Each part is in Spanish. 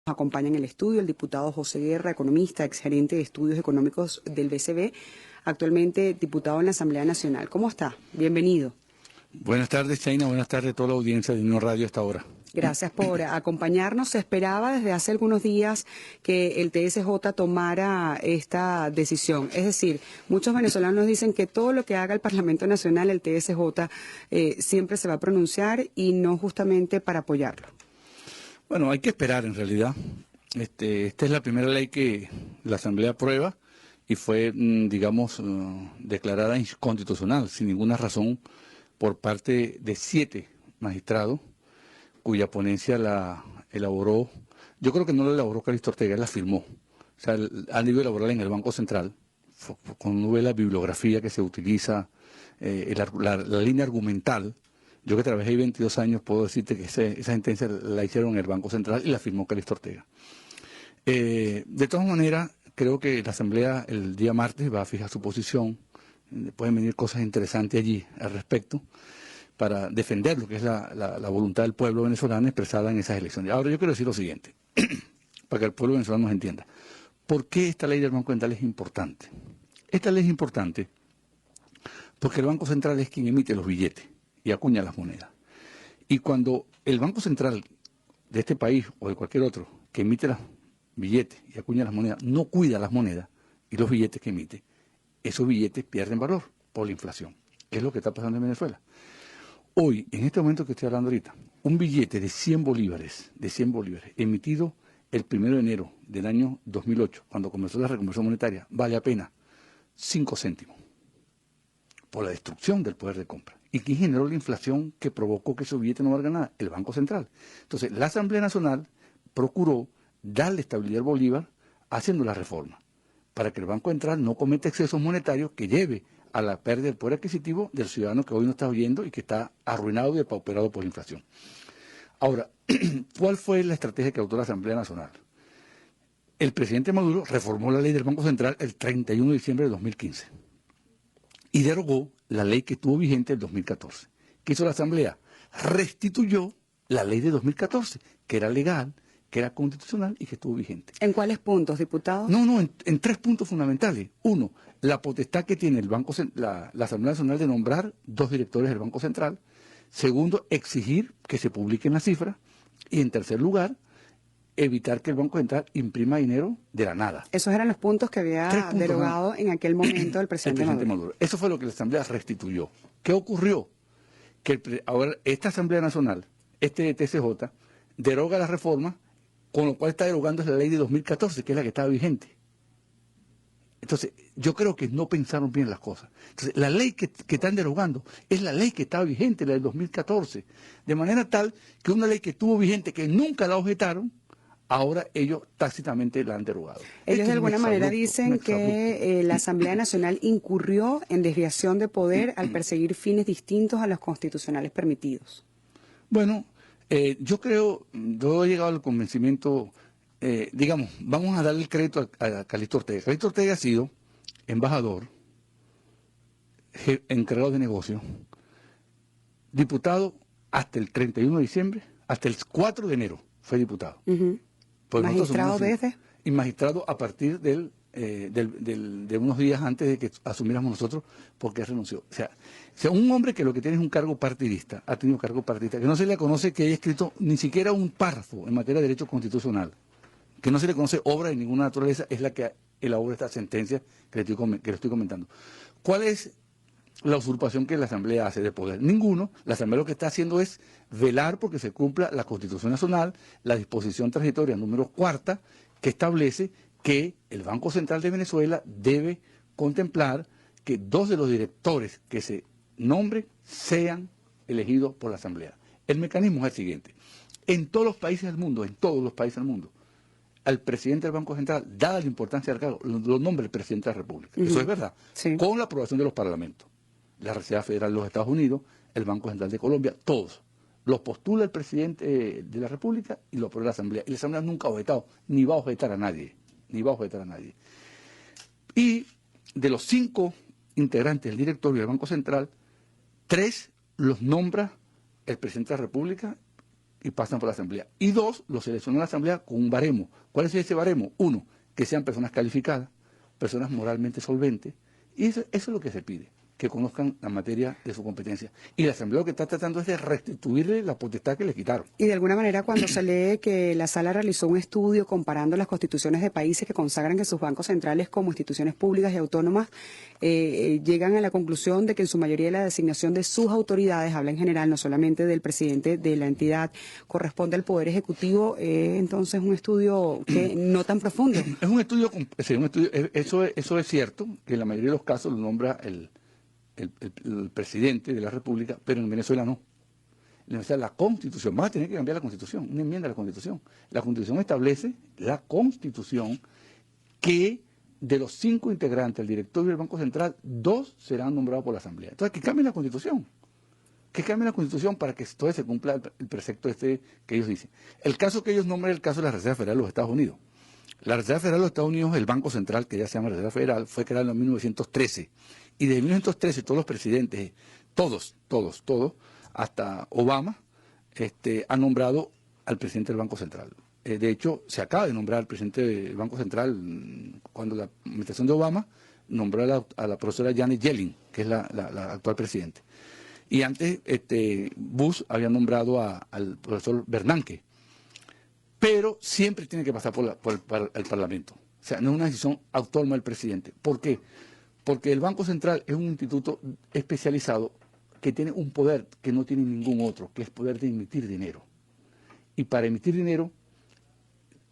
Acompaña en el estudio el diputado José Guerra, economista, exgerente de estudios económicos del BCB, actualmente diputado en la Asamblea Nacional. ¿Cómo está? Bienvenido. Buenas tardes, Chayna. Buenas tardes a toda la audiencia de Uno Radio a esta hora. Gracias por acompañarnos. Se esperaba desde hace algunos días que el TSJ tomara esta decisión. Es decir, muchos venezolanos dicen que todo lo que haga el Parlamento Nacional, el TSJ, siempre se va a pronunciar y no justamente para apoyarlo. Bueno, hay que esperar en realidad. Esta es la primera ley que la Asamblea aprueba y fue, digamos, declarada inconstitucional, sin ninguna razón, por parte de 7 magistrados, cuya ponencia la elaboró, yo creo que no la elaboró Calixto Ortega, él la firmó. O sea, a nivel laboral en el Banco Central, con la bibliografía que se utiliza, la línea argumental. Yo que trabajé 22 años puedo decirte que esa sentencia la hicieron en el Banco Central y la firmó Calixto Ortega. De todas maneras, creo que la Asamblea el día martes va a fijar su posición. Pueden venir cosas interesantes allí al respecto para defender lo que es la voluntad del pueblo venezolano expresada en esas elecciones. Ahora yo quiero decir lo siguiente, para que el pueblo venezolano nos entienda. ¿Por qué esta ley del Banco Central es importante? Esta ley es importante porque el Banco Central es quien emite los billetes y acuña las monedas. Y cuando el Banco Central de este país o de cualquier otro que emite los billetes y acuña las monedas, no cuida las monedas y los billetes que emite, esos billetes pierden valor por la inflación, que es lo que está pasando en Venezuela. Hoy, en este momento que estoy hablando ahorita, un billete de 100 bolívares, emitido el 1 de enero del año 2008, cuando comenzó la reconversión monetaria, vale apenas 5 céntimos por la destrucción del poder de compra. ¿Y quién generó la inflación que provocó que esos billetes no valgan nada? El Banco Central. Entonces, la Asamblea Nacional procuró darle estabilidad al bolívar haciendo la reforma, para que el Banco Central no cometa excesos monetarios que lleve a la pérdida del poder adquisitivo del ciudadano que hoy no está oyendo y que está arruinado y depauperado por la inflación. Ahora, ¿cuál fue la estrategia que adoptó la Asamblea Nacional? El presidente Maduro reformó la ley del Banco Central el 31 de diciembre de 2015 y derogó la ley que estuvo vigente en 2014. ¿Qué hizo la Asamblea? Restituyó la ley de 2014, que era legal, que era constitucional y que estuvo vigente. ¿En cuáles puntos, diputado? No, en 3 puntos fundamentales. 1, la potestad que tiene la Asamblea Nacional de nombrar 2 directores del Banco Central. 2, exigir que se publiquen las cifras. Y en tercer lugar, evitar que el Banco Central imprima dinero de la nada. Esos eran los puntos que había derogado en aquel momento el presidente Maduro. Eso fue lo que la Asamblea restituyó. ¿Qué ocurrió? Que ahora esta Asamblea Nacional, este TSJ, deroga la reforma, con lo cual está derogando la ley de 2014, que es la que estaba vigente. Entonces, yo creo que no pensaron bien las cosas. Entonces, la ley que están derogando es la ley que estaba vigente, la del 2014. De manera tal que una ley que estuvo vigente, que nunca la objetaron, ahora ellos tácitamente la han derogado. Ellos de alguna manera dicen que la Asamblea Nacional incurrió en desviación de poder al perseguir fines distintos a los constitucionales permitidos. Bueno, yo he llegado al convencimiento, digamos, vamos a darle el crédito a Calixto Ortega. Calixto Ortega ha sido embajador, encargado de negocio, diputado hasta el 31 de diciembre, hasta el 4 de enero fue diputado. ¿Magistrado desde? Y magistrado a partir de unos días antes de que asumiéramos nosotros, porque renunció. O sea, un hombre que lo que tiene es un cargo partidista, ha tenido cargo partidista, que no se le conoce que haya escrito ni siquiera un párrafo en materia de derecho constitucional, que no se le conoce obra de ninguna naturaleza, es la que elabora esta sentencia que le estoy comentando. ¿Cuál es la usurpación que la Asamblea hace de poder? Ninguno. La Asamblea lo que está haciendo es velar porque se cumpla la Constitución Nacional, la disposición transitoria número 4, que establece que el Banco Central de Venezuela debe contemplar que 2 de los directores que se nombren sean elegidos por la Asamblea. El mecanismo es el siguiente. En todos los países del mundo, al presidente del Banco Central, dada la importancia del cargo, lo nombra el presidente de la República. Eso es verdad. Sí. Con la aprobación de los parlamentos. La Reserva Federal de los Estados Unidos, el Banco Central de Colombia, todos. Los postula el presidente de la República y lo aprueba la Asamblea. Y la Asamblea nunca ha objetado, ni va a objetar a nadie. Y de los 5 integrantes del directorio del Banco Central, 3 los nombra el presidente de la República y pasan por la Asamblea. Y dos, los selecciona la Asamblea con un baremo. ¿Cuál es ese baremo? Uno, que sean personas calificadas, personas moralmente solventes, y eso es lo que se pide, que conozcan la materia de su competencia. Y la Asamblea lo que está tratando es de restituirle la potestad que le quitaron. Y de alguna manera, cuando se lee que la Sala realizó un estudio comparando las constituciones de países que consagran que sus bancos centrales como instituciones públicas y autónomas llegan a la conclusión de que en su mayoría la designación de sus autoridades, habla en general, no solamente del presidente de la entidad, corresponde al Poder Ejecutivo, entonces un estudio que no tan profundo. Es un estudio, eso es cierto, que en la mayoría de los casos lo nombra el presidente de la República, pero en Venezuela no. En Venezuela la Constitución, va a tener que cambiar la Constitución, una enmienda a la Constitución. La Constitución establece, la Constitución, que de los 5 integrantes del directorio del Banco Central, 2 serán nombrados por la Asamblea. Entonces, que cambie la Constitución. Que cambie la Constitución para que entonces se cumpla el precepto que ellos dicen. El caso que ellos nombran es el caso de la Reserva Federal de los Estados Unidos. La Reserva Federal de los Estados Unidos, el Banco Central, que ya se llama Reserva Federal, fue creado en 1913. Y desde 1913 todos los presidentes, todos, hasta Obama, han nombrado al presidente del Banco Central. De hecho, se acaba de nombrar al presidente del Banco Central cuando la administración de Obama nombró a la profesora Janet Yellen, que es la actual presidente. Y antes Bush había nombrado al profesor Bernanke. Pero siempre tiene que pasar por el Parlamento. O sea, no es una decisión autónoma del presidente. ¿Por qué? Porque el Banco Central es un instituto especializado que tiene un poder que no tiene ningún otro, que es poder de emitir dinero. Y para emitir dinero,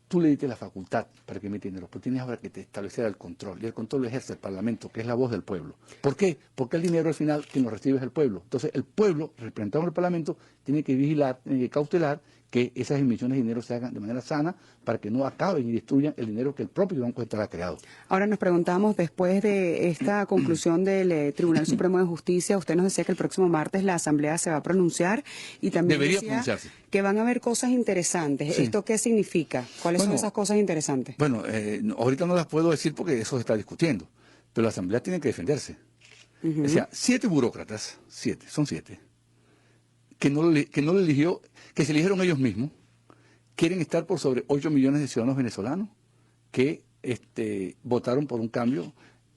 tú le diste la facultad para que emita dinero, pero tienes ahora que te establecer el control. Y el control lo ejerce el Parlamento, que es la voz del pueblo. ¿Por qué? Porque el dinero al final quien lo recibe es el pueblo. Entonces el pueblo, representado en el Parlamento, tiene que vigilar, tiene que cautelar que esas emisiones de dinero se hagan de manera sana para que no acaben y destruyan el dinero que el propio Banco Central ha creado. Ahora nos preguntamos, después de esta conclusión del Tribunal Supremo de Justicia, usted nos decía que el próximo martes la Asamblea se va a pronunciar y también debería decía pronunciarse. Que van a haber cosas interesantes. Sí. ¿Esto qué significa? ¿Cuáles son esas cosas interesantes? Bueno, ahorita no las puedo decir porque eso se está discutiendo, pero la Asamblea tiene que defenderse. O sea, 7 burócratas, son 7, que no lo eligió, que se eligieron ellos mismos, quieren estar por sobre 8 millones de ciudadanos venezolanos que votaron por un cambio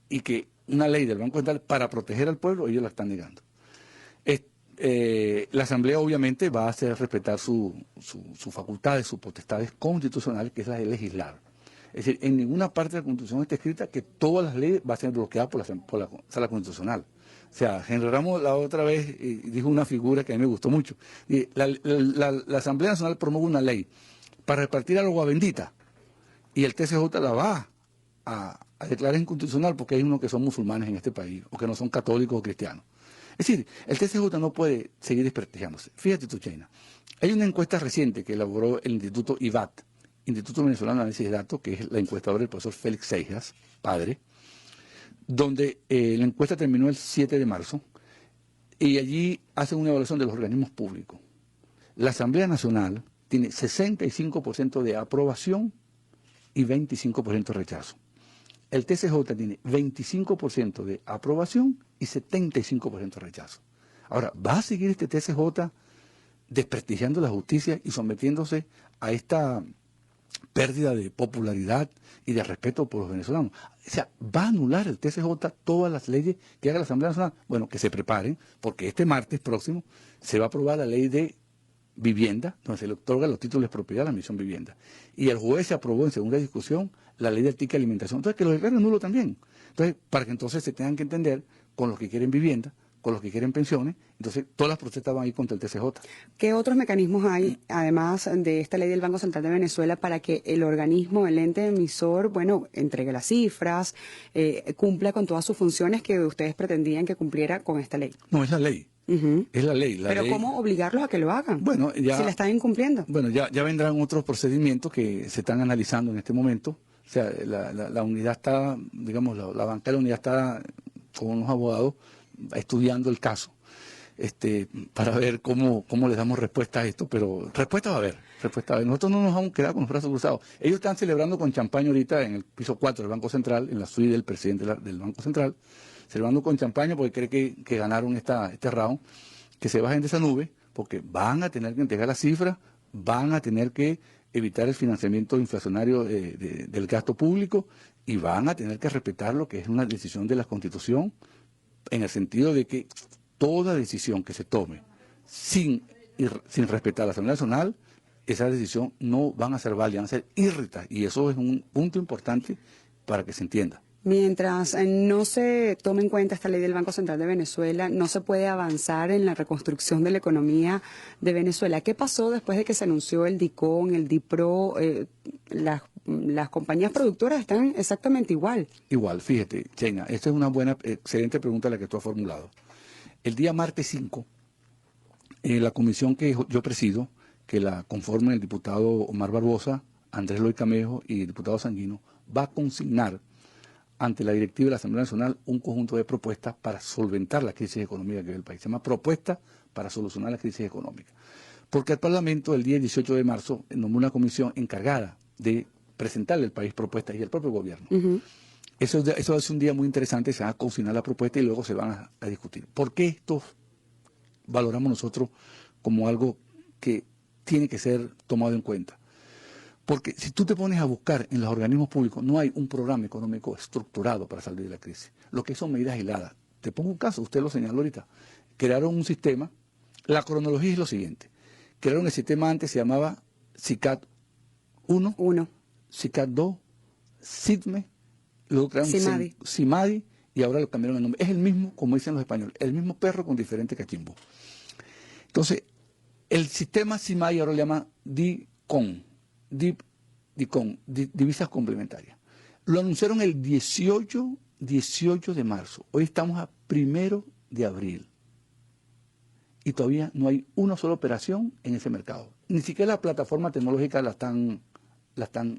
y que una ley del Banco Central para proteger al pueblo, ellos la están negando. La Asamblea obviamente va a hacer respetar sus facultades, sus potestades constitucionales, que es la de legislar. Es decir, en ninguna parte de la Constitución está escrita que todas las leyes van a ser bloqueadas por la Sala Constitucional. O sea, Henry Ramos la otra vez dijo una figura que a mí me gustó mucho. La Asamblea Nacional promueve una ley para repartir agua bendita y el TCJ la va a declarar inconstitucional porque hay unos que son musulmanes en este país o que no son católicos o cristianos. Es decir, el TCJ no puede seguir desprestigiándose. Fíjate tú, China. Hay una encuesta reciente que elaboró el Instituto IVAT, Instituto Venezolano de Análisis de Datos, que es la encuestadora del profesor Félix Seijas, padre, donde la encuesta terminó el 7 de marzo y allí hacen una evaluación de los organismos públicos. La Asamblea Nacional tiene 65% de aprobación y 25% de rechazo. El TCJ tiene 25% de aprobación y 75% de rechazo. Ahora, ¿va a seguir este TCJ desprestigiando la justicia y sometiéndose a esta pérdida de popularidad y de respeto por los venezolanos? O sea, ¿va a anular el TCJ todas las leyes que haga la Asamblea Nacional? Bueno, que se preparen, porque este martes próximo se va a aprobar la ley de vivienda, donde se le otorga los títulos de propiedad a la misión vivienda. Y el juez se aprobó en segunda discusión la ley del ticket de alimentación. Entonces, que lo declaren nulo también. Entonces, para que entonces se tengan que entender con los que quieren vivienda, con los que quieren pensiones, entonces todas las protestas van a ir contra el TCJ. ¿Qué otros mecanismos hay, además de esta ley del Banco Central de Venezuela, para que el organismo, el ente emisor, bueno, entregue las cifras, cumpla con todas sus funciones que ustedes pretendían que cumpliera con esta ley? No, es la ley. Es la ley. Pero ley. ¿cómo obligarlos a que lo hagan? Bueno, ya, si la están incumpliendo. Bueno, ya vendrán otros procedimientos que se están analizando en este momento. O sea, la unidad está, digamos, la banca de la unidad está con unos abogados estudiando el caso para ver cómo le damos respuesta a esto, pero respuesta va a haber. Nosotros no nos vamos a quedar con los brazos cruzados. Ellos están celebrando con champaña ahorita en el piso 4 del Banco Central, en la suite del presidente del Banco Central, celebrando con champaña porque cree que ganaron este round, que se bajen de esa nube, porque van a tener que entregar las cifras van a tener que evitar el financiamiento inflacionario del gasto público y van a tener que respetar lo que es una decisión de la Constitución, en el sentido de que toda decisión que se tome sin respetar la Asamblea Nacional, esa decisión no van a ser válidas, van a ser irritas, y eso es un punto importante para que se entienda. Mientras no se tome en cuenta esta ley del Banco Central de Venezuela, no se puede avanzar en la reconstrucción de la economía de Venezuela. ¿Qué pasó después de que se anunció el DICON, el DIPRO? Las compañías productoras están exactamente igual. Igual, fíjate, Chena, esta es una buena, excelente pregunta la que tú has formulado. El día martes 5, la comisión que yo presido, que la conforman el diputado Omar Barbosa, Andrés Loy Camejo y el diputado Sanguino, va a consignar ante la directiva de la Asamblea Nacional un conjunto de propuestas para solventar la crisis económica que vive el país. Se llama Propuesta para solucionar la crisis económica. Porque el Parlamento el día 18 de marzo nombró una comisión encargada de presentarle al país propuestas y al propio gobierno. Eso es un día muy interesante, se va a consignar la propuesta y luego se van a discutir. ¿Por qué esto valoramos nosotros como algo que tiene que ser tomado en cuenta? Porque si tú te pones a buscar en los organismos públicos, no hay un programa económico estructurado para salir de la crisis. Lo que son medidas aisladas. Te pongo un caso, usted lo señaló ahorita. Crearon un sistema, la cronología es lo siguiente. Crearon el sistema antes, se llamaba CICAD 1, CICAD 2, SIDME, luego crearon CIMADI y ahora lo cambiaron el nombre. Es el mismo, como dicen los españoles, el mismo perro con diferente cachimbo. Entonces, el sistema CIMADI ahora lo llama DICON. Divisas complementarias. Lo anunciaron el 18 de marzo. Hoy estamos a 1 de abril. Y todavía no hay una sola operación en ese mercado. Ni siquiera la plataforma tecnológica la están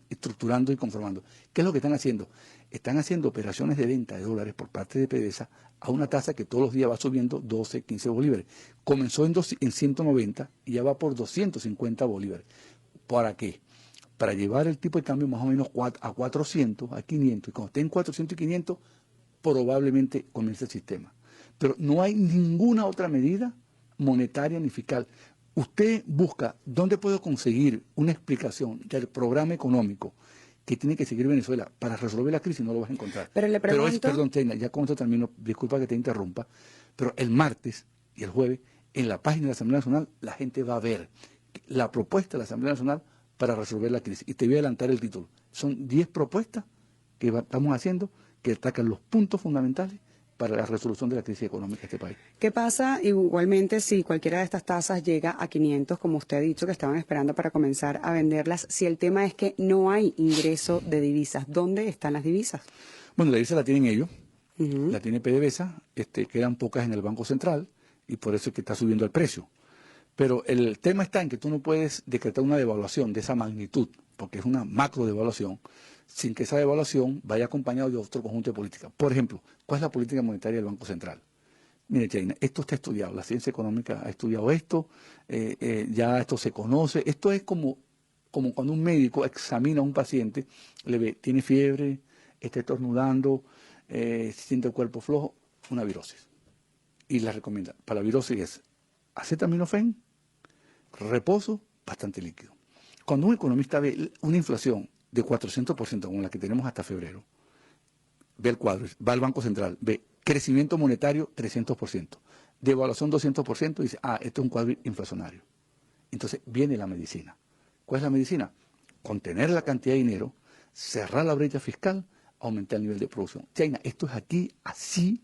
estructurando y conformando. ¿Qué es lo que están haciendo? Están haciendo operaciones de venta de dólares por parte de PDVSA a una tasa que todos los días va subiendo 12, 15 bolívares. Comenzó en 190 y ya va por 250 bolívares. ¿Para qué? Para llevar el tipo de cambio más o menos a 400, a 500, y cuando esté en 400 y 500, probablemente comience el sistema. Pero no hay ninguna otra medida monetaria ni fiscal. Usted busca dónde puedo conseguir una explicación del programa económico que tiene que seguir Venezuela para resolver la crisis, no lo vas a encontrar. Pero le pregunto... perdón, Teina, ya con esto termino, disculpa que te interrumpa, pero el martes y el jueves, en la página de la Asamblea Nacional, la gente va a ver la propuesta de la Asamblea Nacional para resolver la crisis. Y te voy a adelantar el título. Son 10 propuestas que estamos haciendo que atacan los puntos fundamentales para la resolución de la crisis económica de este país. ¿Qué pasa igualmente si cualquiera de estas tasas llega a 500, como usted ha dicho, que estaban esperando para comenzar a venderlas? Si el tema es que no hay ingreso de divisas, ¿dónde están las divisas? Bueno, la divisa la tienen ellos, la tiene PDVSA, quedan pocas en el Banco Central y por eso es que está subiendo el precio. Pero el tema está en que tú no puedes decretar una devaluación de esa magnitud, porque es una macro devaluación, sin que esa devaluación vaya acompañada de otro conjunto de políticas. Por ejemplo, ¿cuál es la política monetaria del Banco Central? Mire, China, esto está estudiado, la ciencia económica ha estudiado esto, ya esto se conoce. Esto es como cuando un médico examina a un paciente, le ve, tiene fiebre, está estornudando, siente el cuerpo flojo, una virosis. Y le recomienda, para la virosis es acetaminofén, reposo, bastante líquido. Cuando un economista ve una inflación de 400%, como la que tenemos hasta febrero, ve el cuadro, va al Banco Central, ve crecimiento monetario 300%, devaluación 200%, y dice, esto es un cuadro inflacionario. Entonces viene la medicina. ¿Cuál es la medicina? Contener la cantidad de dinero, cerrar la brecha fiscal, aumentar el nivel de producción. China, esto es aquí, así,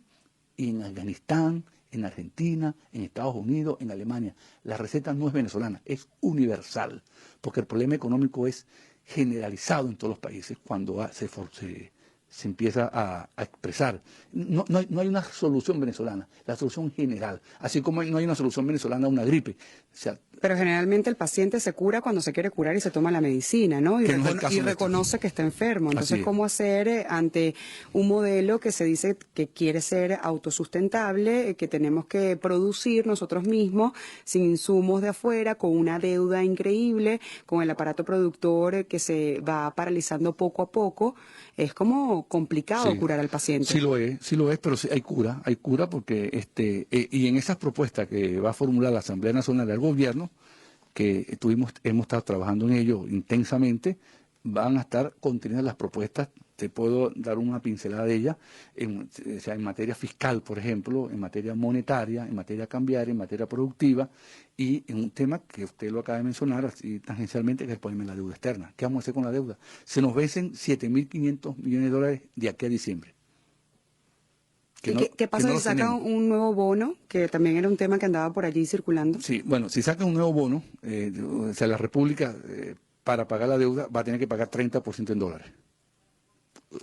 y en Afganistán, en Argentina, en Estados Unidos, en Alemania. La receta no es venezolana, es universal, porque el problema económico es generalizado en todos los países cuando se empieza a expresar. No hay una solución venezolana, la solución general, así como no hay una solución venezolana a una gripe. O sea, pero generalmente el paciente se cura cuando se quiere curar y se toma la medicina, ¿no? Y reconoce que está enfermo. Entonces, ¿cómo hacer ante un modelo que se dice que quiere ser autosustentable, que tenemos que producir nosotros mismos sin insumos de afuera, con una deuda increíble, con el aparato productor que se va paralizando poco a poco? Es como complicado curar al paciente. Sí lo es, pero sí hay cura porque y en esas propuestas que va a formular la Asamblea Nacional del Gobierno, que hemos estado trabajando en ello intensamente, van a estar contenidas las propuestas. Te puedo dar una pincelada de ellas, o sea, en materia fiscal, por ejemplo, en materia monetaria, en materia cambiaria, en materia productiva, y en un tema que usted lo acaba de mencionar así tangencialmente, que es el problema de la deuda externa. ¿Qué vamos a hacer con la deuda? Se nos vencen 7.500 millones de dólares de aquí a diciembre. ¿Qué pasa si sacan un nuevo bono, que también era un tema que andaba por allí circulando? Sí, bueno, si sacan un nuevo bono, o sea, la República, para pagar la deuda, va a tener que pagar 30% en dólares.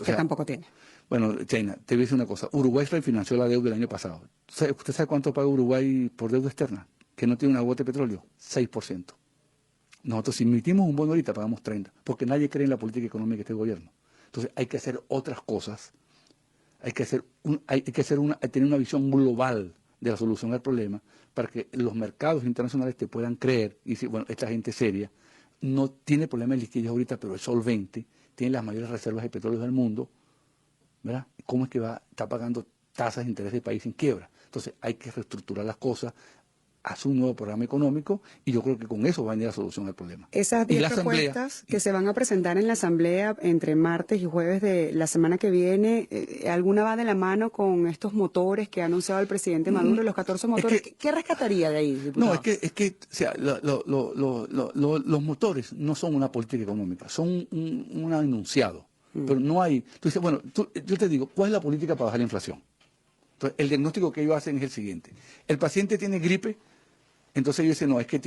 Que tampoco tiene. Bueno, China, te voy a decir una cosa. Uruguay refinanció la deuda el año pasado. ¿Usted sabe cuánto paga Uruguay por deuda externa? Que no tiene una gota de petróleo. 6%. Nosotros, si emitimos un bono ahorita, pagamos 30%, porque nadie cree en la política económica de este gobierno. Entonces, hay que hacer otras cosas. Hay que tener una visión global de la solución al problema para que los mercados internacionales te puedan creer y decir, bueno, esta gente seria no tiene problema de liquidez ahorita, pero es solvente, tiene las mayores reservas de petróleo del mundo, ¿verdad? ¿Cómo es que está pagando tasas de interés del país en quiebra? Entonces hay que reestructurar las cosas, hacer un nuevo programa económico y yo creo que con eso va a venir la solución al problema. Esas 10 propuestas que se van a presentar en la Asamblea entre martes y jueves de la semana que viene, ¿alguna va de la mano con estos motores que ha anunciado el presidente Maduro, los 14 motores? ¿Qué rescataría de ahí, diputado? No, es que o sea, los motores no son una política económica, son un enunciado. Pero no hay... Tú dices, bueno, yo te digo, ¿cuál es la política para bajar la inflación? Entonces, el diagnóstico que ellos hacen es el siguiente. El paciente tiene gripe, entonces ellos dicen, no, es que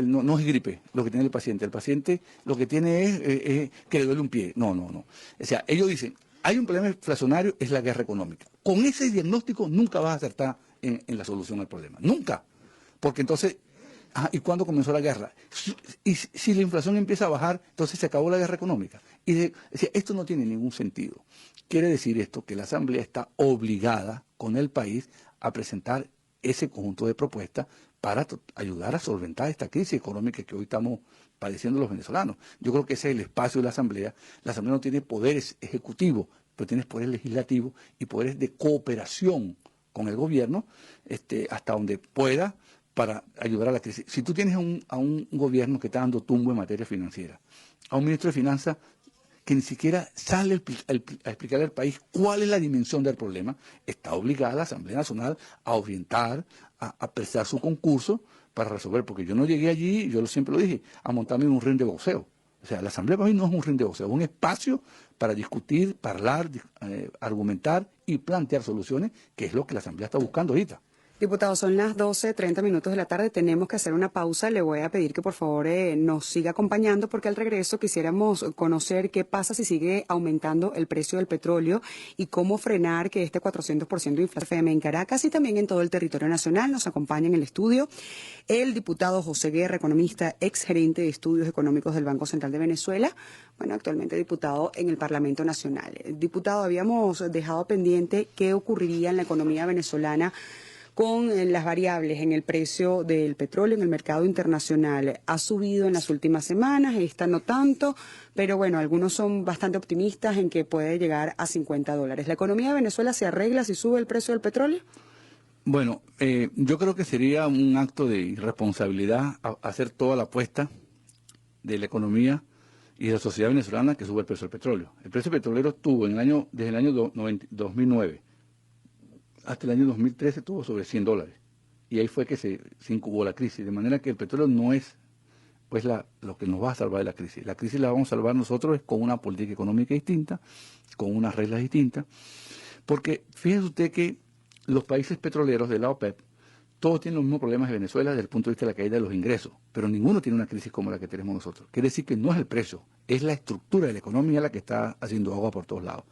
no es gripe lo que tiene el paciente. El paciente lo que tiene es que le duele un pie. No. O sea, ellos dicen, hay un problema inflacionario, es la guerra económica. Con ese diagnóstico nunca vas a acertar en la solución al problema. Nunca. Porque entonces... ¿y cuándo comenzó la guerra? Y si la inflación empieza a bajar, entonces se acabó la guerra económica. Esto no tiene ningún sentido. Quiere decir esto que la Asamblea está obligada con el país a presentar ese conjunto de propuestas para ayudar a solventar esta crisis económica que hoy estamos padeciendo los venezolanos. Yo creo que ese es el espacio de la Asamblea. La Asamblea no tiene poderes ejecutivos, pero tiene poderes legislativos y poderes de cooperación con el gobierno hasta donde pueda, para ayudar a la crisis. Si tú tienes a un gobierno que está dando tumbo en materia financiera, a un ministro de Finanzas que ni siquiera sale a explicarle al país cuál es la dimensión del problema, está obligada la Asamblea Nacional a orientar, a prestar su concurso para resolver, porque yo no llegué allí, yo siempre lo dije, a montarme en un ring de boxeo. O sea, la Asamblea para mí no es un ring de boxeo, es un espacio para discutir, hablar, argumentar y plantear soluciones, que es lo que la Asamblea está buscando ahorita. Diputado, son las 12:30 de la tarde, tenemos que hacer una pausa. Le voy a pedir que por favor nos siga acompañando porque al regreso quisiéramos conocer qué pasa si sigue aumentando el precio del petróleo y cómo frenar que este 400% de inflación en Caracas y también en todo el territorio nacional. Nos acompaña en el estudio el diputado José Guerra, economista, exgerente de estudios económicos del Banco Central de Venezuela, bueno, actualmente diputado en el Parlamento Nacional. Diputado, habíamos dejado pendiente qué ocurriría en la economía venezolana con las variables en el precio del petróleo en el mercado internacional. Ha subido en las últimas semanas, esta no tanto, pero bueno, algunos son bastante optimistas en que puede llegar a $50. ¿La economía de Venezuela se arregla si sube el precio del petróleo? Bueno, yo creo que sería un acto de irresponsabilidad hacer toda la apuesta de la economía y de la sociedad venezolana que sube el precio del petróleo. El precio petrolero estuvo desde el año 2009 hasta el año 2013 estuvo sobre $100. Y ahí fue que se incubó la crisis. De manera que el petróleo no es pues lo que nos va a salvar de la crisis. La crisis la vamos a salvar nosotros con una política económica distinta, con unas reglas distintas. Porque fíjese usted que los países petroleros de la OPEP, todos tienen los mismos problemas de Venezuela desde el punto de vista de la caída de los ingresos, pero ninguno tiene una crisis como la que tenemos nosotros. Quiere decir que no es el precio, es la estructura de la economía la que está haciendo agua por todos lados.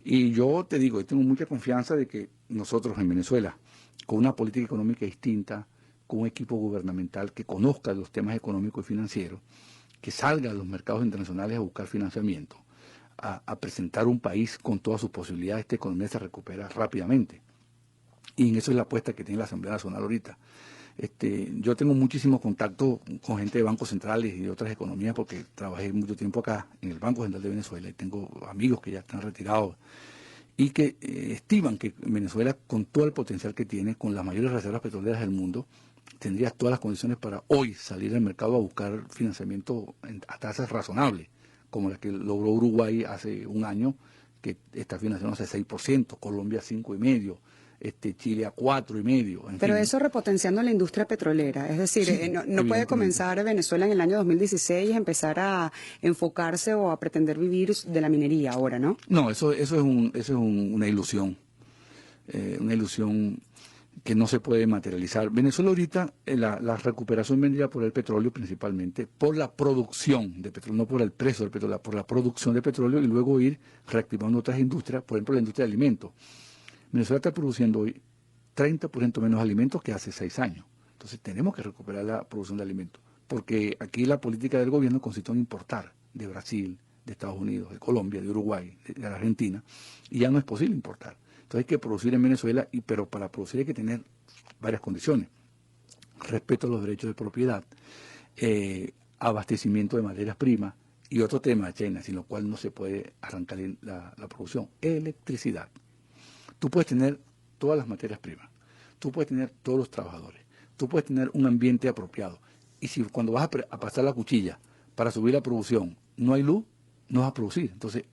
Y yo te digo, tengo mucha confianza de que nosotros en Venezuela, con una política económica distinta, con un equipo gubernamental que conozca los temas económicos y financieros, que salga a los mercados internacionales a buscar financiamiento, a presentar un país con todas sus posibilidades, esta economía se recupera rápidamente. Y en eso es la apuesta que tiene la Asamblea Nacional ahorita. Yo tengo muchísimos contactos con gente de bancos centrales y de otras economías porque trabajé mucho tiempo acá en el Banco Central de Venezuela y tengo amigos que ya están retirados. y que estiman que Venezuela, con todo el potencial que tiene, con las mayores reservas petroleras del mundo, tendría todas las condiciones para hoy salir al mercado a buscar financiamiento a tasas razonables, como las que logró Uruguay hace un año, que está financiando hace 6%, Colombia 5,5%, Chile a 4,5%. Pero fin. eso repotenciando la industria petrolera, es decir, Sí, no puede comenzar Venezuela en el año 2016 y empezar a enfocarse o a pretender vivir de la minería ahora, ¿no? No, eso es una ilusión que no se puede materializar. Venezuela ahorita, la recuperación vendría por el petróleo principalmente, por la producción de petróleo, no por el precio del petróleo, por la producción de petróleo y luego ir reactivando otras industrias, por ejemplo la industria de alimentos. Venezuela está produciendo hoy 30% menos alimentos que hace 6 años. Entonces tenemos que recuperar la producción de alimentos, porque aquí la política del gobierno consiste en importar de Brasil, de Estados Unidos, de Colombia, de Uruguay, de la Argentina, y ya no es posible importar. Entonces hay que producir en Venezuela, pero para producir hay que tener varias condiciones. Respeto a los derechos de propiedad, abastecimiento de materias primas y otro tema, China, sin lo cual no se puede arrancar la producción, electricidad. Tú puedes tener todas las materias primas, tú puedes tener todos los trabajadores, tú puedes tener un ambiente apropiado. Y si cuando vas a pasar la cuchilla para subir la producción no hay luz, no vas a producir. Entonces,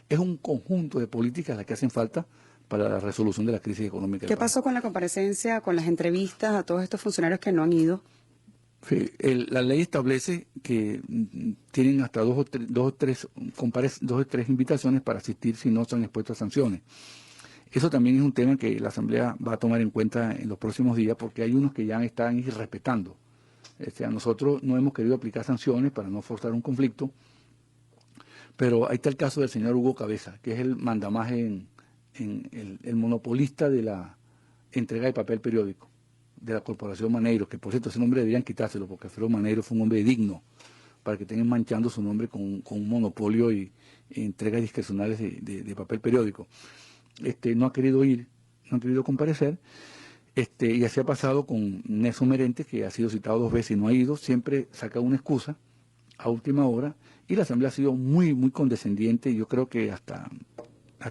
es un conjunto de políticas las que hacen falta para la resolución de la crisis económica. ¿Qué pasó con la comparecencia, con las entrevistas a todos estos funcionarios que no han ido? Sí, la ley establece que tienen hasta dos o tres invitaciones para asistir si no son expuestos a sanciones. Eso también es un tema que la Asamblea va a tomar en cuenta en los próximos días, porque hay unos que ya están irrespetando. O sea, nosotros no hemos querido aplicar sanciones para no forzar un conflicto, pero ahí está el caso del señor Hugo Cabeza, que es el mandamás en el monopolista de la entrega de papel periódico de la Corporación Maneiro, que por cierto ese nombre deberían quitárselo, porque Alfredo Maneiro fue un hombre digno, para que estén manchando su nombre con un monopolio y entregas discrecionales de papel periódico. No ha querido ir, no ha querido comparecer, y así ha pasado con Nelson Merente, que ha sido citado 2 veces y no ha ido, siempre saca una excusa a última hora, y la Asamblea ha sido muy, muy condescendiente, y yo creo que hasta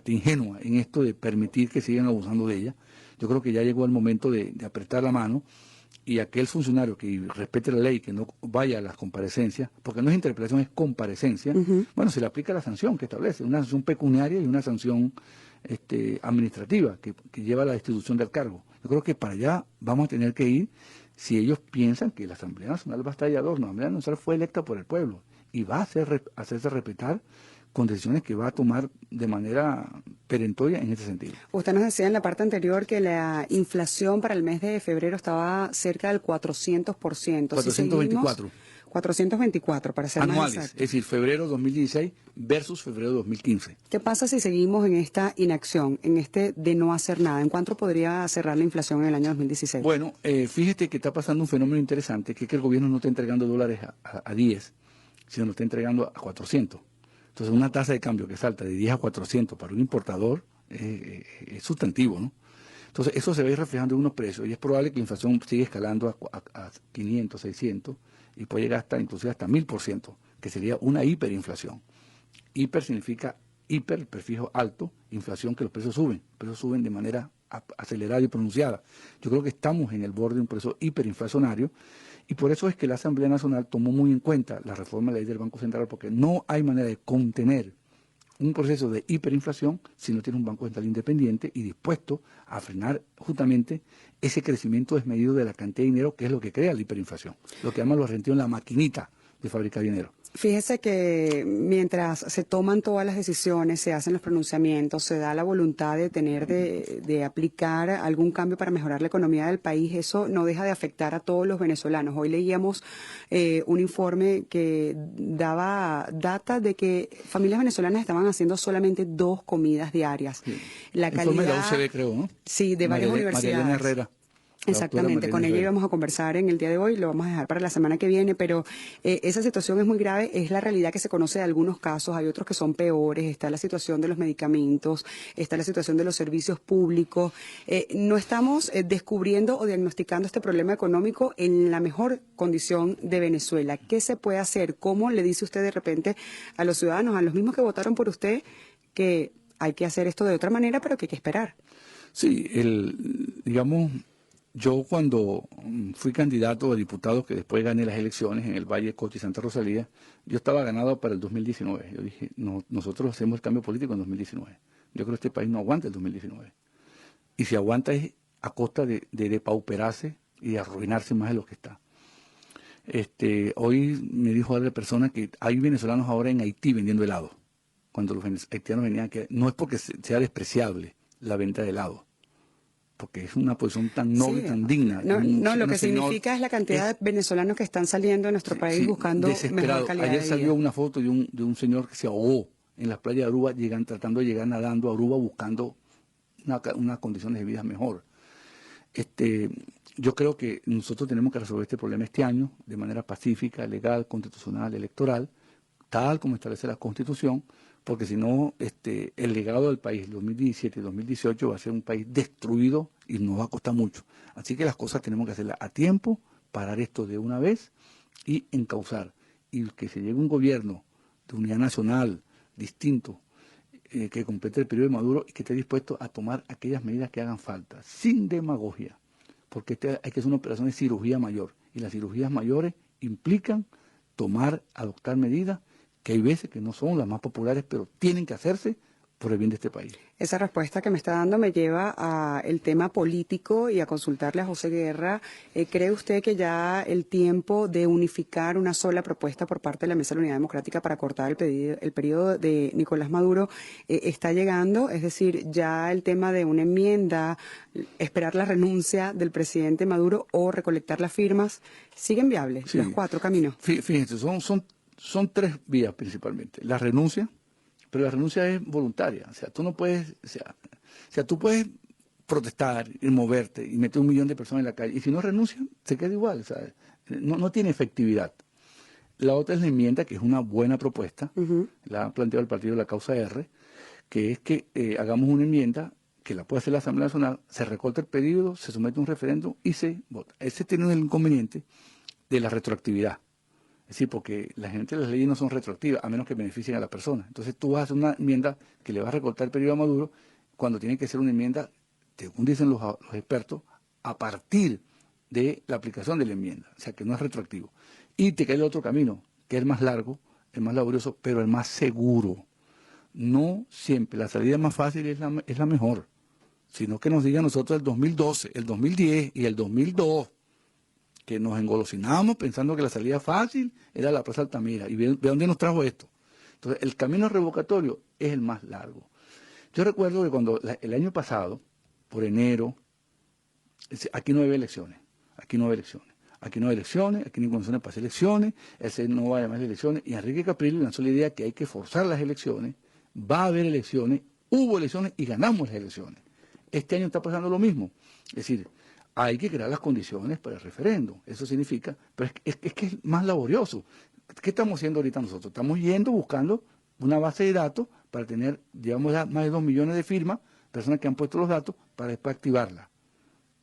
ingenua en esto de permitir que sigan abusando de ella. Yo creo que ya llegó el momento de apretar la mano, y aquel funcionario que respete la ley, que no vaya a las comparecencias, porque no es interpelación, es comparecencia, bueno, se le aplica la sanción que establece, una sanción pecuniaria y una sanción administrativa que lleva a la destitución del cargo. Yo creo que para allá vamos a tener que ir si ellos piensan que la Asamblea Nacional va a estar allá adorno. La Asamblea Nacional fue electa por el pueblo y va a hacerse respetar con decisiones que va a tomar de manera perentoria en ese sentido. Usted nos decía en la parte anterior que la inflación para el mes de febrero estaba cerca del 400%. 424. 424, para ser anuales, más exacto. Es decir, febrero 2016 versus febrero 2015. ¿Qué pasa si seguimos en esta inacción, en de no hacer nada? ¿En cuánto podría cerrar la inflación en el año 2016? Bueno, fíjate que está pasando un fenómeno interesante, que es que el gobierno no está entregando dólares a 10, sino lo está entregando a 400. Entonces, una tasa de cambio que salta de 10 a 400 para un importador es sustantivo, ¿no? Entonces, eso se ve reflejando en unos precios y es probable que la inflación siga escalando a 500, 600 y puede llegar inclusive hasta 1000%, que sería una hiperinflación. Hiper significa hiper, prefijo alto, inflación, que los precios suben de manera acelerada y pronunciada. Yo creo que estamos en el borde de un proceso hiperinflacionario y por eso es que la Asamblea Nacional tomó muy en cuenta la reforma de la ley del Banco Central, porque no hay manera de contener un proceso de hiperinflación si no tiene un Banco Central independiente y dispuesto a frenar justamente ese crecimiento desmedido de la cantidad de dinero, que es lo que crea la hiperinflación, lo que llaman los argentinos la maquinita de fabricar dinero. Fíjese que mientras se toman todas las decisiones, se hacen los pronunciamientos, se da la voluntad de aplicar algún cambio para mejorar la economía del país, eso no deja de afectar a todos los venezolanos. Hoy leíamos un informe que daba data de que familias venezolanas estaban haciendo solamente 2 comidas diarias. Sí. La calidad, informe de la UCB, creo, ¿no? Sí, de varias universidades. María Herrera. Exactamente, con ella íbamos a conversar en el día de hoy, lo vamos a dejar para la semana que viene, pero esa situación es muy grave, es la realidad que se conoce de algunos casos, hay otros que son peores, está la situación de los medicamentos, está la situación de los servicios públicos, no estamos descubriendo o diagnosticando este problema económico en la mejor condición de Venezuela. ¿Qué se puede hacer? ¿Cómo le dice usted de repente a los ciudadanos, a los mismos que votaron por usted, que hay que hacer esto de otra manera, pero que hay que esperar. Sí, digamos, yo cuando fui candidato a diputado, que después gané las elecciones en el Valle, Cocha y Santa Rosalía, yo estaba ganado para el 2019. Yo dije, no, nosotros hacemos el cambio político en 2019. Yo creo que este país no aguanta el 2019. Y si aguanta es a costa de depauperarse y de arruinarse más de lo que está. Hoy me dijo otra persona que hay venezolanos ahora en Haití vendiendo helado. Cuando los haitianos venían aquí, no es porque sea despreciable la venta de helado, porque es una posición tan noble, Sí, tan digna. no, lo que significa es la cantidad de venezolanos que están saliendo de nuestro país buscando mejor calidad Ayer de salió vida. una foto de un señor que se ahogó en las playas de Aruba, tratando de llegar nadando a Aruba buscando unas condiciones de vida mejor. Yo creo que nosotros tenemos que resolver este problema este año de manera pacífica, legal, constitucional, electoral, tal como establece la Constitución, porque si no, el legado del país 2017 y 2018 va a ser un país destruido y nos va a costar mucho. Así que las cosas tenemos que hacerlas a tiempo, parar esto de una vez y encauzar. Y que se llegue un gobierno de unidad nacional distinto, que complete el periodo de Maduro y que esté dispuesto a tomar aquellas medidas que hagan falta, sin demagogia, porque hay que hacer una operación de cirugía mayor, y las cirugías mayores implican adoptar medidas que hay veces que no son las más populares, pero tienen que hacerse por el bien de este país. Esa respuesta que me está dando me lleva a el tema político y a consultarle a José Guerra. ¿Cree usted que ya el tiempo de unificar una sola propuesta por parte de la Mesa de la Unidad Democrática para cortar el periodo de Nicolás Maduro está llegando? Es decir, ya el tema de una enmienda, esperar la renuncia del presidente Maduro o recolectar las firmas, ¿siguen viables Sí. los cuatro caminos? Fíjense, son tres vías principalmente. La renuncia, pero la renuncia es voluntaria. O sea, tú no puedes, tú puedes protestar y moverte y meter 1 millón de personas en la calle. Y si no renuncian, se queda igual. ¿Sabes? No tiene efectividad. La otra es la enmienda, que es una buena propuesta, la ha planteado el partido de la Causa R, que es que hagamos una enmienda que la puede hacer la Asamblea Nacional, se recorta el periodo, se somete a un referéndum y se vota. Ese tiene el inconveniente de la retroactividad. Es decir, porque la gente de las leyes no son retroactivas, a menos que beneficien a la persona. Entonces tú vas a hacer una enmienda que le va a recortar el periodo a Maduro, cuando tiene que ser una enmienda, según dicen los expertos, a partir de la aplicación de la enmienda. O sea, que no es retroactivo. Y te cae el otro camino, que es el más largo, el más laborioso, pero el más seguro. No siempre la salida más fácil es la mejor, sino que nos digan nosotros el 2012, el 2010 y el 2002, que nos engolosinamos pensando que la salida fácil era la Plaza Altamira. Y ve dónde nos trajo esto. Entonces, el camino revocatorio es el más largo. Yo recuerdo que cuando el año pasado, por enero, aquí no había elecciones, aquí no había elecciones, aquí no hay elecciones, aquí no hay condiciones para hacer elecciones, ese no va a llamar elecciones, y Enrique Capriles lanzó la idea que hay que forzar las elecciones, va a haber elecciones, hubo elecciones y ganamos las elecciones. Este año está pasando lo mismo. Es decir, hay que crear las condiciones para el referéndum. Eso significa, pero es que es más laborioso. ¿Qué estamos haciendo ahorita nosotros? Estamos buscando una base de datos para tener, digamos, ya más de 2 millones de firmas, personas que han puesto los datos, para después activarla.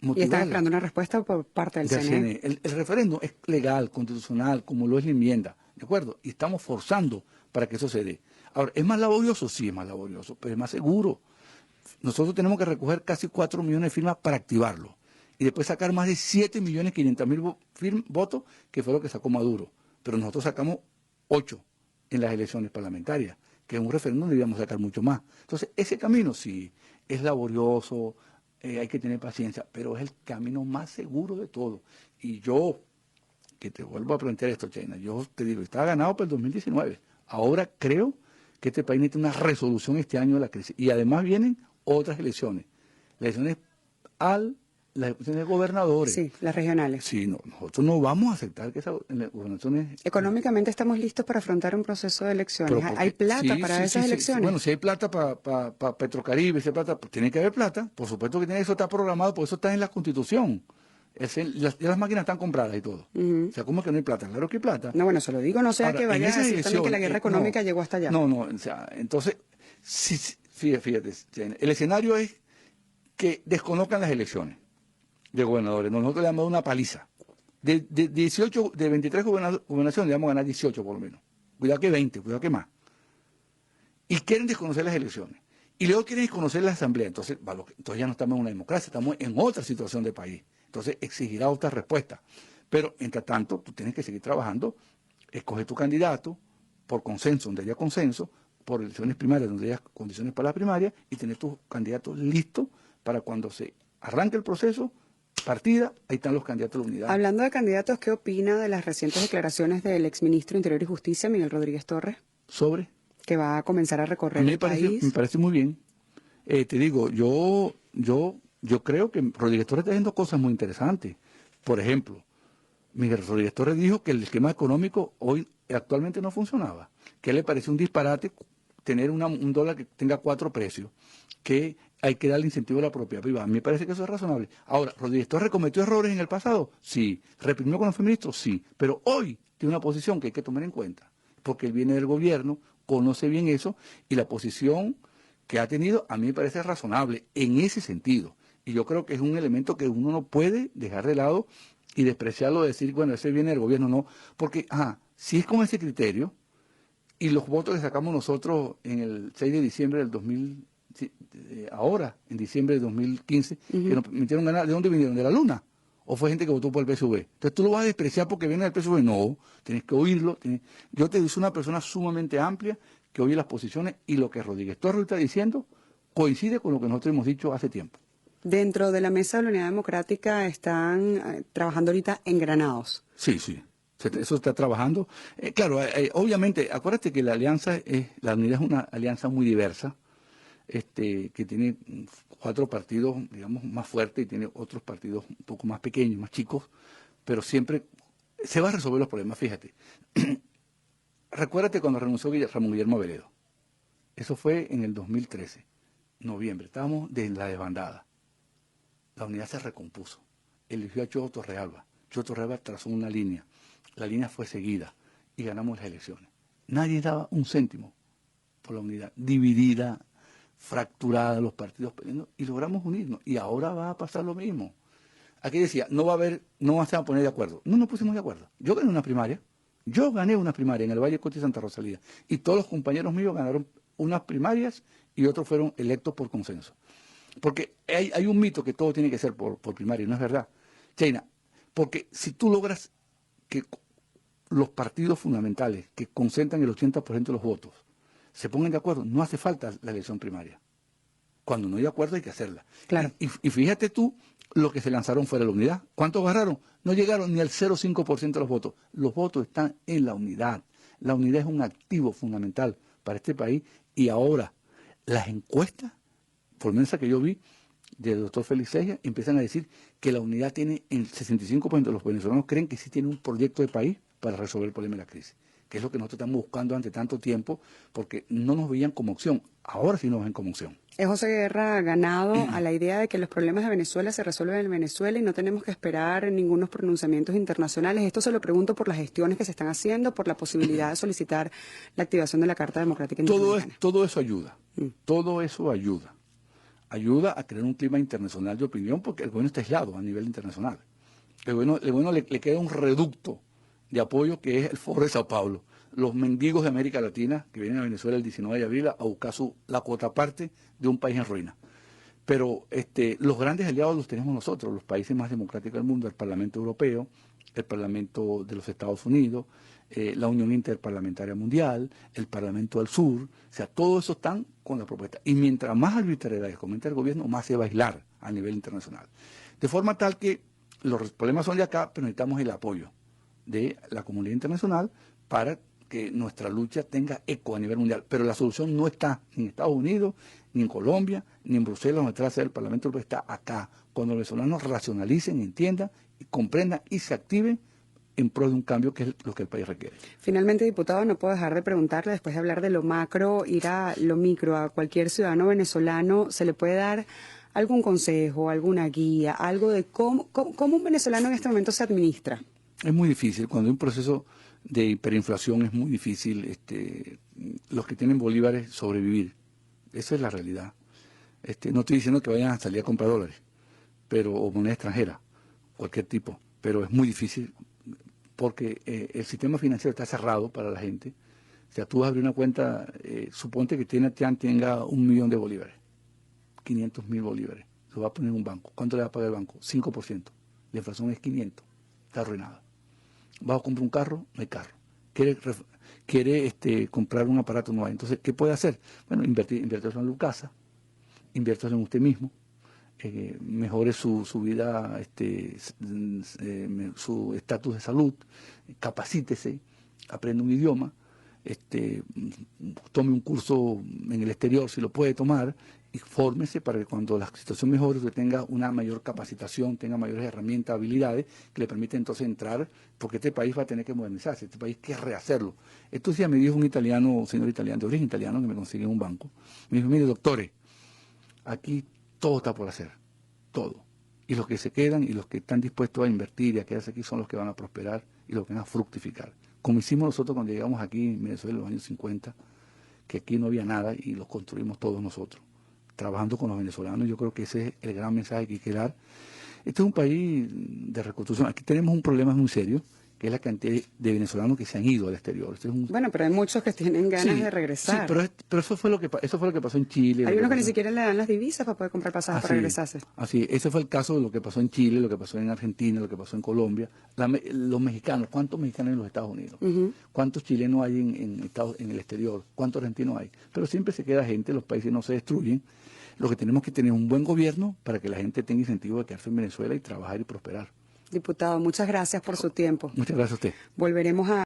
Y están esperando una respuesta por parte del CNE. El referéndum es legal, constitucional, como lo es la enmienda, ¿de acuerdo? Y estamos forzando para que eso se dé. Ahora, ¿es más laborioso? Sí, es más laborioso, pero es más seguro. Nosotros tenemos que recoger casi 4 millones de firmas para activarlo. Y después sacar más de 7.500.000 votos, que fue lo que sacó Maduro. Pero nosotros sacamos 8 en las elecciones parlamentarias, que en un referéndum debíamos sacar mucho más. Entonces, ese camino sí es laborioso, hay que tener paciencia, pero es el camino más seguro de todo. Y yo, que te vuelvo a plantear esto, China, yo te digo, estaba ganado para el 2019. Ahora creo que este país necesita una resolución este año de la crisis. Y además vienen otras elecciones. Las elecciones las elecciones de gobernadores. Sí, las regionales. Sí, nosotros no vamos a aceptar que esas gobernaciones... Económicamente estamos listos para afrontar un proceso de elecciones. ¿Hay plata para esas elecciones? Bueno, si hay plata para Petrocaribe, si hay plata, pues tiene que haber plata. Por supuesto que eso está programado, por eso está en la Constitución. Las máquinas están compradas y todo. O sea, ¿cómo es que no hay plata? Claro que hay plata. No, bueno, se lo digo, no sea Ahora, que vaya a decir también que la guerra económica llegó hasta allá. O sea, entonces, fíjate, el escenario es que desconozcan las elecciones de gobernadores. Nosotros le hemos dado una paliza. De 23 gobernaciones le vamos a ganar 18 por lo menos. Cuidado que 20, cuidado que más. Y quieren desconocer las elecciones. Y luego quieren conocer la Asamblea. Entonces ya no estamos en una democracia, estamos en otra situación de país. Entonces exigirá otra respuesta. Pero, entre tanto, tú tienes que seguir trabajando, escoger tu candidato por consenso, donde haya consenso, por elecciones primarias, donde haya condiciones para la primaria, y tener tus candidatos listos para cuando se arranque el proceso, partida, ahí están los candidatos de la unidad. Hablando de candidatos, ¿qué opina de las recientes declaraciones del exministro de Interior y Justicia, Miguel Rodríguez Torres? ¿Sobre? Que va a comenzar a recorrer el país. Me parece muy bien. Te digo, yo creo que Rodríguez Torres está haciendo cosas muy interesantes. Por ejemplo, Miguel Rodríguez Torres dijo que el esquema económico actualmente no funcionaba, que le parece un disparate tener un dólar que tenga 4 precios, que hay que darle incentivo a la propiedad privada. Me parece que eso es razonable. Ahora, ¿Rodríguez Torres cometió errores en el pasado? Sí. ¿Reprimió cuando fue ministro? Sí. Pero hoy tiene una posición que hay que tomar en cuenta, porque él viene del gobierno, conoce bien eso, y la posición que ha tenido a mí me parece razonable en ese sentido. Y yo creo que es un elemento que uno no puede dejar de lado y despreciarlo, decir, bueno, ese viene del gobierno, no. Porque, si es con ese criterio, y los votos que sacamos nosotros en el 6 de diciembre del 2000, ahora, en diciembre de 2015, que nos permitieron ganar, ¿de dónde vinieron? ¿De la luna? ¿O fue gente que votó por el PSV? Entonces tú lo vas a despreciar porque viene del PSV. No, tienes que oírlo. Yo te soy una persona sumamente amplia que oye las posiciones, y lo que Rodríguez Torres está diciendo coincide con lo que nosotros hemos dicho hace tiempo. Dentro de la Mesa de la Unidad Democrática están trabajando ahorita engranados. Sí. Eso está trabajando. Claro, obviamente, acuérdate que la unidad es una alianza muy diversa, que tiene 4 partidos, digamos, más fuertes, y tiene otros partidos un poco más pequeños, más chicos, pero siempre se va a resolver los problemas, fíjate. Recuérdate cuando renunció Ramón Guillermo Veredo. Eso fue en el 2013, noviembre. Estábamos de la desbandada. La unidad se recompuso. Eligió a Chodo Torrealba. Chodo Torrealba trazó una línea. La línea fue seguida y ganamos las elecciones. Nadie daba un céntimo por la unidad. Dividida, fracturada, los partidos peleando, y logramos unirnos. Y ahora va a pasar lo mismo. Aquí decía, no vamos a poner de acuerdo. No nos pusimos de acuerdo. Yo gané una primaria en el Valle Costa y Santa Rosalía, y todos los compañeros míos ganaron unas primarias y otros fueron electos por consenso. Porque hay un mito que todo tiene que ser por primaria, no es verdad. China, porque si tú logras que los partidos fundamentales que concentran el 80% de los votos se pongan de acuerdo, no hace falta la elección primaria. Cuando no hay de acuerdo hay que hacerla. Claro. Y fíjate tú, lo que se lanzaron fuera de la unidad. ¿Cuántos agarraron? No llegaron ni al 0,5% de los votos. Los votos están en la unidad. La unidad es un activo fundamental para este país. Y ahora, las encuestas, por lo menos esa que yo vi, del doctor Félix Seja, empiezan a decir que la unidad tiene, el 65% de los venezolanos creen que sí tiene un proyecto de país para resolver el problema de la crisis, que es lo que nosotros estamos buscando ante tanto tiempo, porque no nos veían como opción. Ahora sí nos ven como opción. Es José Guerra ganado a la idea de que los problemas de Venezuela se resuelven en Venezuela y no tenemos que esperar ningunos pronunciamientos internacionales. Esto se lo pregunto por las gestiones que se están haciendo, por la posibilidad de solicitar la activación de la Carta Democrática Interamericana. Todo eso ayuda. Todo eso ayuda. Ayuda a crear un clima internacional de opinión, porque el gobierno está aislado a nivel internacional. El gobierno le queda un reducto de apoyo, que es el Foro de Sao Paulo. Los mendigos de América Latina que vienen a Venezuela el 19 de abril a buscar la cuota parte de un país en ruina. Pero los grandes aliados los tenemos nosotros, los países más democráticos del mundo, el Parlamento Europeo, el Parlamento de los Estados Unidos, la Unión Interparlamentaria Mundial, el Parlamento del Sur. O sea, todo eso están con la propuesta. Y mientras más arbitrariedades cometa el gobierno, más se va a aislar a nivel internacional. De forma tal que los problemas son de acá, pero necesitamos el apoyo de la comunidad internacional para que nuestra lucha tenga eco a nivel mundial. Pero la solución no está ni en Estados Unidos, ni en Colombia, ni en Bruselas, donde está la sede del Parlamento Europeo, está acá. Cuando los venezolanos racionalicen, entiendan, y comprendan y se activen en pro de un cambio que es lo que el país requiere. Finalmente, diputado, no puedo dejar de preguntarle, después de hablar de lo macro, ir a lo micro. A cualquier ciudadano venezolano se le puede dar algún consejo, alguna guía, algo de cómo un venezolano en este momento se administra. Es muy difícil, cuando hay un proceso de hiperinflación es muy difícil los que tienen bolívares sobrevivir. Esa es la realidad. No estoy diciendo que vayan a salir a comprar dólares, o moneda extranjera, cualquier tipo, pero es muy difícil porque el sistema financiero está cerrado para la gente, O sea, tú vas a abrir una cuenta, suponte que tenga 1.000.000 de bolívares, 500.000 bolívares, lo va a poner en un banco. ¿Cuánto le va a pagar el banco? 5%. La inflación es 500, está arruinada. Vas a comprar un carro, no hay carro. Quiere comprar un aparato, no hay. Entonces, ¿qué puede hacer? Bueno, invertir en su casa, invierte en usted mismo, mejore su vida, su estatus de salud, capacítese, aprenda un idioma, tome un curso en el exterior si lo puede tomar y fórmese para que cuando la situación mejore usted tenga una mayor capacitación, tenga mayores herramientas, habilidades que le permiten entonces entrar, porque este país va a tener que modernizarse, este país hay que rehacerlo. Estos días me dijo un italiano, señor italiano, de origen italiano, que me consiguió en un banco, me dijo, mire doctores, aquí todo está por hacer, todo. Y los que se quedan y los que están dispuestos a invertir y a quedarse aquí son los que van a prosperar y los que van a fructificar. Como hicimos nosotros cuando llegamos aquí en Venezuela en los años 50, que aquí no había nada y lo construimos todos nosotros. Trabajando con los venezolanos, yo creo que ese es el gran mensaje que hay que dar. Este es un país de reconstrucción. Aquí tenemos un problema muy serio, que es la cantidad de venezolanos que se han ido al exterior. Bueno, pero hay muchos que tienen ganas de regresar. Sí, pero eso fue lo que pasó en Chile. Hay unos que ni siquiera le dan las divisas para poder comprar pasajes para regresarse. Así, ese fue el caso de lo que pasó en Chile, lo que pasó en Argentina, lo que pasó en Colombia. Los mexicanos, ¿cuántos mexicanos hay en los Estados Unidos? ¿Cuántos chilenos hay en el exterior? ¿Cuántos argentinos hay? Pero siempre se queda gente, los países no se destruyen. Lo que tenemos que tener es un buen gobierno para que la gente tenga incentivo de quedarse en Venezuela y trabajar y prosperar. Diputado, muchas gracias por su tiempo. Muchas gracias a usted. Volveremos a